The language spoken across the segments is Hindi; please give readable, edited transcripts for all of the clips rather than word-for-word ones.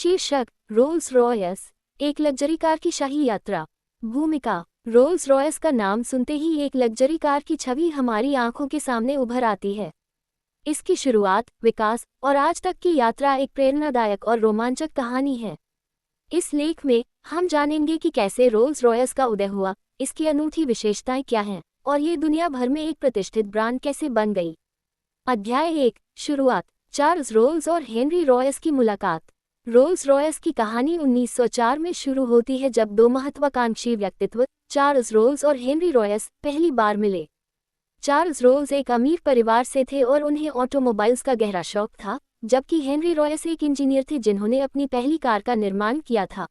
शीर्षक रोल्स रॉयस, एक लग्जरी कार की शाही यात्रा। भूमिका। रोल्स रॉयस का नाम सुनते ही एक लग्जरी कार की छवि हमारी आंखों के सामने उभर आती है। इसकी शुरुआत, विकास और आज तक की यात्रा एक प्रेरणादायक और रोमांचक कहानी है। इस लेख में हम जानेंगे कि कैसे रोल्स रॉयस का उदय हुआ, इसकी अनूठी विशेषताएं क्या हैं और ये दुनिया भर में एक प्रतिष्ठित ब्रांड कैसे बन गई। अध्याय 1, शुरुआत। चार्ल्स रोल्स और हेनरी रॉयस की मुलाकात। रोल्स रॉयस की कहानी 1904 में शुरू होती है, जब दो महत्वाकांक्षी व्यक्तित्व, चार्ल्स रोल्स और हेनरी रॉयस, पहली बार मिले। चार्ल्स रोल्स एक अमीर परिवार से थे और उन्हें ऑटोमोबाइल्स का गहरा शौक था, जबकि हेनरी रॉयस एक इंजीनियर थे जिन्होंने अपनी पहली कार का निर्माण किया था।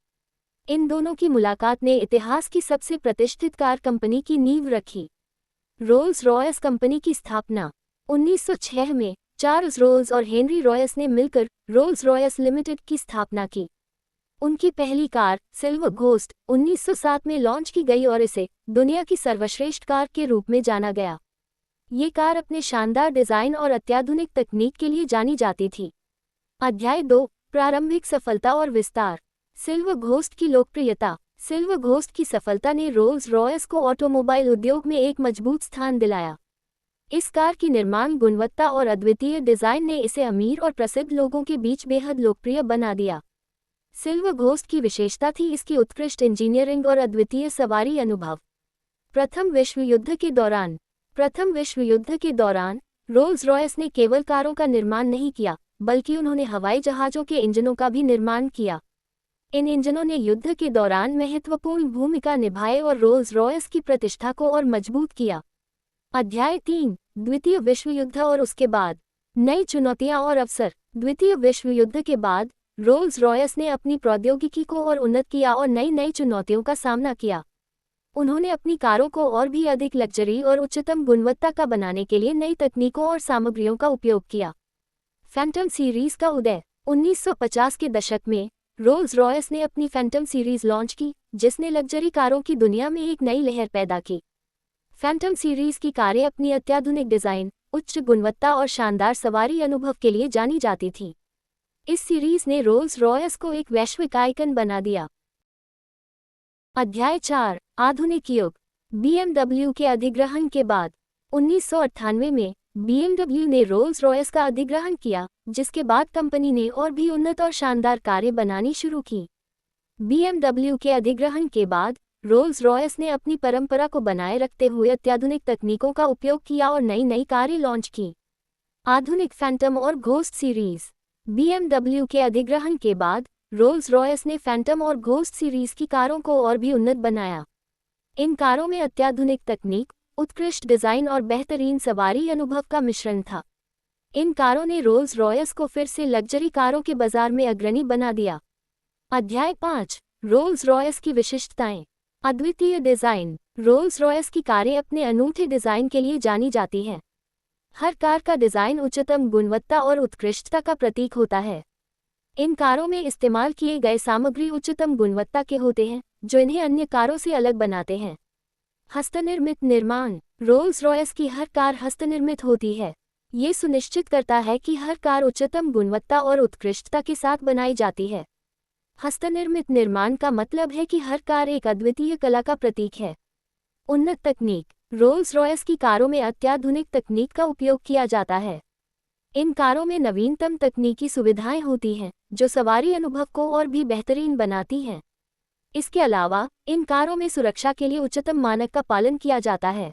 इन दोनों की मुलाकात ने इतिहास की सबसे प्रतिष्ठित कार कंपनी की नींव रखी। रोल्स रॉयस कंपनी की स्थापना 1906 में चार्ल्स रोल्स और हेनरी रॉयस ने मिलकर रोल्स रॉयस लिमिटेड की स्थापना की। उनकी पहली कार सिल्वर घोस्ट 1907 में लॉन्च की गई और इसे दुनिया की सर्वश्रेष्ठ कार के रूप में जाना गया। ये कार अपने शानदार डिजाइन और अत्याधुनिक तकनीक के लिए जानी जाती थी। अध्याय 2, प्रारंभिक सफलता और विस्तार। सिल्वर घोस्ट की लोकप्रियता। सिल्वर घोस्ट की सफलता ने रोल्स रॉयस को ऑटोमोबाइल उद्योग में एक मजबूत स्थान दिलाया। इस कार की निर्माण गुणवत्ता और अद्वितीय डिजाइन ने इसे अमीर और प्रसिद्ध लोगों के बीच बेहद लोकप्रिय बना दिया। सिल्वर घोस्ट की विशेषता थी इसकी उत्कृष्ट इंजीनियरिंग और अद्वितीय सवारी अनुभव। प्रथम विश्व युद्ध के दौरान रोल्स रॉयस ने केवल कारों का निर्माण नहीं किया, बल्कि उन्होंने हवाई जहाज़ों के इंजनों का भी निर्माण किया। इन इंजनों ने युद्ध के दौरान महत्वपूर्ण भूमिका निभाई और रोल्स रॉयस की प्रतिष्ठा को और मजबूत किया। अध्याय 3, द्वितीय विश्व युद्ध और उसके बाद। नई चुनौतियां और अवसर। द्वितीय विश्व युद्ध के बाद रोल्स रॉयस ने अपनी प्रौद्योगिकी को और उन्नत किया और नई चुनौतियों का सामना किया। उन्होंने अपनी कारों को और भी अधिक लग्जरी और उच्चतम गुणवत्ता का बनाने के लिए नई तकनीकों और सामग्रियों का उपयोग किया। फैंटम सीरीज का उदय। 1950 के दशक में रोल्स रॉयस ने अपनी फैंटम सीरीज लॉन्च की, जिसने लग्जरी कारों की दुनिया में एक नई लहर पैदा की। फैंटम सीरीज की कारें अपनी अत्याधुनिक डिजाइन, उच्च गुणवत्ता और शानदार सवारी अनुभव के लिए जानी जाती थीं। इस सीरीज ने रोल्स रॉयस को एक वैश्विक आइकन बना दिया। अध्याय 4, आधुनिक युग। BMW के अधिग्रहण के बाद 1998 में BMW ने रोल्स रॉयस का अधिग्रहण किया, जिसके बाद कंपनी ने और भी उन्नत और शानदार कारें बनानी शुरू की। BMW के अधिग्रहण के बाद रोल्स रॉयस ने अपनी परंपरा को बनाए रखते हुए अत्याधुनिक तकनीकों का उपयोग किया और नई कारें लॉन्च की। आधुनिक फैंटम और घोस्ट सीरीज। BMW के अधिग्रहण के बाद रोल्स रॉयस ने फैंटम और घोस्ट सीरीज की कारों को और भी उन्नत बनाया। इन कारों में अत्याधुनिक तकनीक, उत्कृष्ट डिजाइन और बेहतरीन सवारी अनुभव का मिश्रण था। इन कारों ने रोल्स रॉयस को फिर से लग्जरी कारों के बाजार में अग्रणी बना दिया। अध्याय 5, रोल्स रॉयस की विशिष्टताएं। अद्वितीय डिजाइन। रोल्स रॉयस की कारें अपने अनूठे डिजाइन के लिए जानी जाती हैं। हर कार का डिजाइन उच्चतम गुणवत्ता और उत्कृष्टता का प्रतीक होता है। इन कारों में इस्तेमाल किए गए सामग्री उच्चतम गुणवत्ता के होते हैं, जो इन्हें अन्य कारों से अलग बनाते हैं। हस्तनिर्मित निर्माण। रोल्स रॉयस की हर कार हस्तनिर्मित होती है। ये सुनिश्चित करता है कि हर कार उच्चतम गुणवत्ता और उत्कृष्टता के साथ बनाई जाती है। हस्तनिर्मित निर्माण का मतलब है कि हर कार एक अद्वितीय कला का प्रतीक है। उन्नत तकनीक। रोल्स रॉयस की कारों में अत्याधुनिक तकनीक का उपयोग किया जाता है। इन कारों में नवीनतम तकनीकी सुविधाएं होती हैं, जो सवारी अनुभव को और भी बेहतरीन बनाती हैं। इसके अलावा इन कारों में सुरक्षा के लिए उच्चतम मानक का पालन किया जाता है।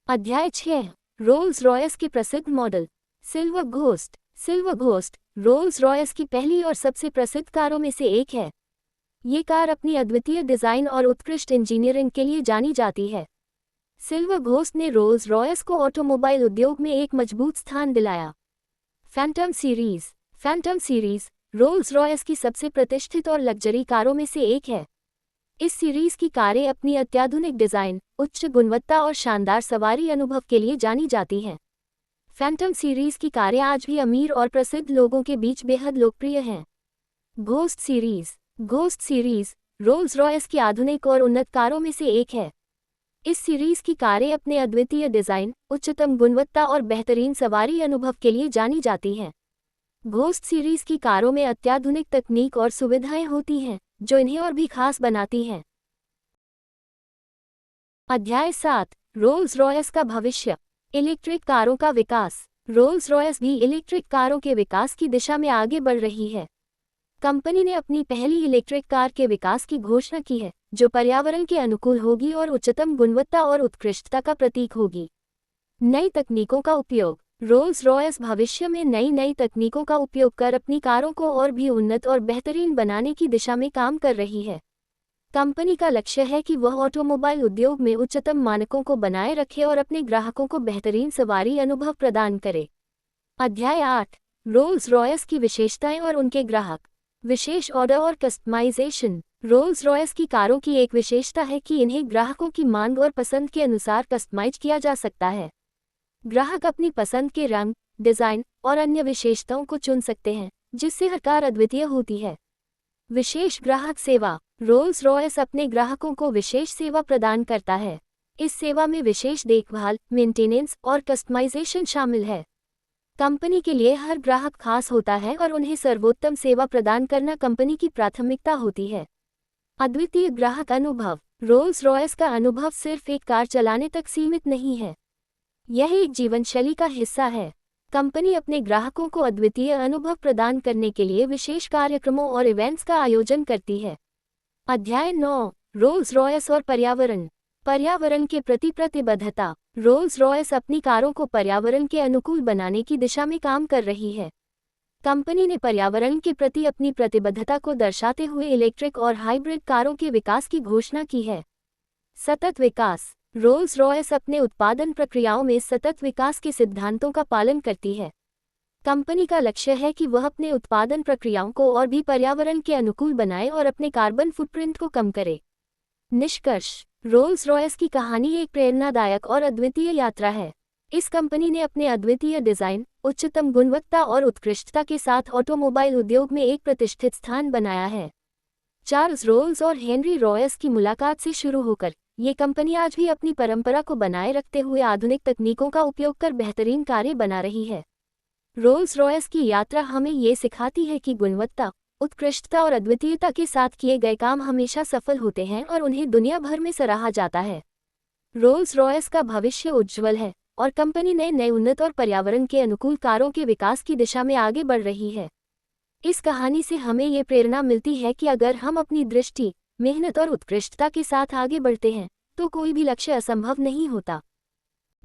अध्याय 6, रोल्स रॉयस के प्रसिद्ध model. Silver ghost. Silver ghost Rolls Royce की पहली और सबसे प्रसिद्ध कारों में से एक है। ये कार अपनी अद्वितीय डिजाइन और उत्कृष्ट इंजीनियरिंग के लिए जानी जाती है। सिल्वर घोस्ट ने रोल्स रॉयस को ऑटोमोबाइल उद्योग में एक मजबूत स्थान दिलाया। Phantom series. Phantom series Rolls Royce की सबसे प्रतिष्ठित और लग्जरी कारों में से एक है। इस सीरीज की कारें अपनी अत्याधुनिक डिजाइन, उच्च गुणवत्ता और शानदार सवारी अनुभव के लिए जानी जाती हैं। फैंटम सीरीज की कारें आज भी अमीर और प्रसिद्ध लोगों के बीच बेहद लोकप्रिय हैं। Ghost series. Ghost series Rolls Royce की आधुनिक और उन्नत कारों में से एक है। इस सीरीज की कारें अपने अद्वितीय डिजाइन, उच्चतम गुणवत्ता और बेहतरीन सवारी अनुभव के लिए जानी जाती हैं। घोस्ट सीरीज की कारों में अत्याधुनिक तकनीक और सुविधाएं होती हैं, जो इन्हें और भी खास बनाती हैं। अध्याय 7, रोल्स रॉयस का भविष्य। इलेक्ट्रिक कारों का विकास। रोल्स रॉयस भी इलेक्ट्रिक कारों के विकास की दिशा में आगे बढ़ रही है। कंपनी ने अपनी पहली इलेक्ट्रिक कार के विकास की घोषणा की है, जो पर्यावरण के अनुकूल होगी और उच्चतम गुणवत्ता और उत्कृष्टता का प्रतीक होगी। नई तकनीकों का उपयोग। रोल्स रॉयस भविष्य में नई तकनीकों का उपयोग कर अपनी कारों को और भी उन्नत और बेहतरीन बनाने की दिशा में काम कर रही है। कंपनी का लक्ष्य है कि वह ऑटोमोबाइल उद्योग में उच्चतम मानकों को बनाए रखे और अपने ग्राहकों को बेहतरीन सवारी अनुभव प्रदान करे। अध्याय 8, रोल्स रॉयस की विशेषताएं और उनके ग्राहक। विशेष ऑर्डर और कस्टमाइजेशन। रोल्स रॉयस की कारों की एक विशेषता है कि इन्हें ग्राहकों की मांग और पसंद के अनुसार कस्टमाइज किया जा सकता है। ग्राहक अपनी पसंद के रंग, डिज़ाइन और अन्य विशेषताओं को चुन सकते हैं, जिससे हर कार अद्वितीय होती है। विशेष ग्राहक सेवा। रोल्स रॉयस अपने ग्राहकों को विशेष सेवा प्रदान करता है। इस सेवा में विशेष देखभाल, मेंटेनेंस और कस्टमाइजेशन शामिल है। कंपनी के लिए हर ग्राहक खास होता है और उन्हें सर्वोत्तम सेवा प्रदान करना कंपनी की प्राथमिकता होती है। अद्वितीय ग्राहक अनुभव। रोल्स रॉयस का अनुभव सिर्फ एक कार चलाने तक सीमित नहीं है, यह एक जीवनशैली का हिस्सा है। कंपनी अपने ग्राहकों को अद्वितीय अनुभव प्रदान करने के लिए विशेष कार्यक्रमों और इवेंट्स का आयोजन करती है। अध्याय 9, रोल्स रॉयस और पर्यावरण। पर्यावरण के प्रति प्रतिबद्धता। रोल्स रॉयस अपनी कारों को पर्यावरण के अनुकूल बनाने की दिशा में काम कर रही है। कंपनी ने पर्यावरण के प्रति अपनी प्रतिबद्धता को दर्शाते हुए इलेक्ट्रिक और हाइब्रिड कारों के विकास की घोषणा की है। सतत विकास। रोल्स रॉयस अपने उत्पादन प्रक्रियाओं में सतत विकास के सिद्धांतों का पालन करती है। कंपनी का लक्ष्य है कि वह अपने उत्पादन प्रक्रियाओं को और भी पर्यावरण के अनुकूल बनाए और अपने कार्बन फुटप्रिंट को कम करे। निष्कर्ष। रोल्स रॉयस की कहानी एक प्रेरणादायक और अद्वितीय यात्रा है। इस कंपनी ने अपने अद्वितीय डिजाइन, उच्चतम गुणवत्ता और उत्कृष्टता के साथ ऑटोमोबाइल उद्योग में एक प्रतिष्ठित स्थान बनाया है। चार्ल्स रोल्स और हेनरी रॉयस की मुलाकात से शुरू होकर ये कंपनी आज भी अपनी परंपरा को बनाए रखते हुए आधुनिक तकनीकों का उपयोग कर बेहतरीन कारें बना रही है। रोल्स रॉयस की यात्रा हमें ये सिखाती है कि गुणवत्ता, उत्कृष्टता और अद्वितीयता के साथ किए गए काम हमेशा सफल होते हैं और उन्हें दुनिया भर में सराहा जाता है। रोल्स रॉयस का भविष्य उज्ज्वल है और कंपनी नए उन्नत और पर्यावरण के अनुकूल कारों के विकास की दिशा में आगे बढ़ रही है। इस कहानी से हमें ये प्रेरणा मिलती है कि अगर हम अपनी दृष्टि, मेहनत और उत्कृष्टता के साथ आगे बढ़ते हैं, तो कोई भी लक्ष्य असंभव नहीं होता।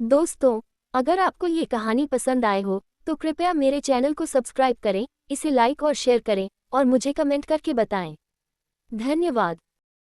दोस्तों, अगर आपको ये कहानी पसंद आए हो, तो कृपया मेरे चैनल को सब्सक्राइब करें, इसे लाइक और शेयर करें और मुझे कमेंट करके बताएं। धन्यवाद।